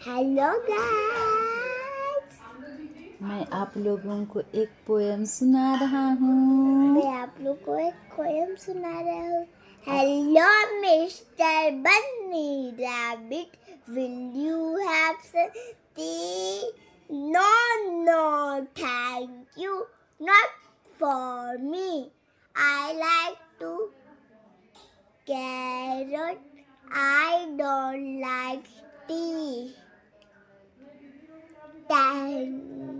Hello guys. मैं आप लोगों को एक पोयम सुना रहा हूँ। मैं आप लोग को एक पोयम सुना रहा हूँ। Hello mister Banni rabbit, will you have some tea? No, no, thank you. Not for me. I like to carrot. I don't like tea. Thank